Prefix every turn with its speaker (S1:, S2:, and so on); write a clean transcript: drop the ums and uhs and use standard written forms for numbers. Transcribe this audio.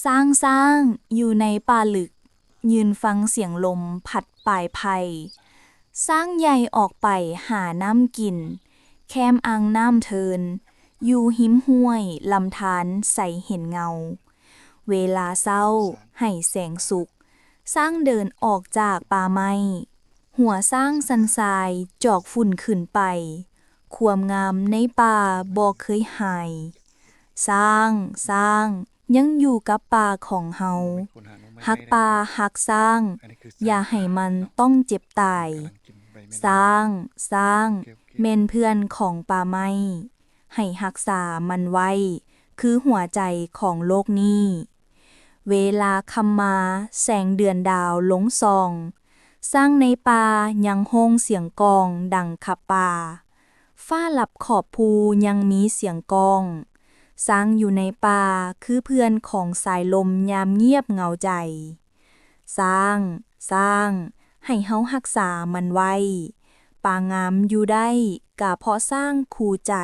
S1: สร้างอยู่ในป่าลึกยืนฟังเสียงลมพัดปลายไผ่สร้างใหญ่ออกไปหาน้ำกินแคมอ่างน้ำเทินอยู่หิมห้วยลำธารใสเห็นเงาเวลาเศร้าให้แสงสุขสร้างเดินออกจากป่าไม้หัวสร้างสันทรายจอกฝุ่นขึ้นไปความงามในป่าบ่เคยหายสร้างยังอยู่กับป่าของเฮาฮักป่าฮักสร้างอย่าให้มันต้องเจ็บตายสร้างแม่นเพื่อนของป่าไม้ให้รักษามันไว้คือหัวใจของโลกนี้เวลาคำมาแสงเดือนดาวลงส่องสร้างในป่ายังโฮงเสียงกลองดังขับป่าฟ้าหลับขอบภูยังมีเสียงกลองสร้างอยู่ในป่าคือเพื่อนของสายลมยามเงียบเหงาใจสร้างให้เฮารักษามันไว้ป่างามอยู่ได้กะเพราะสร้างคู่ใจ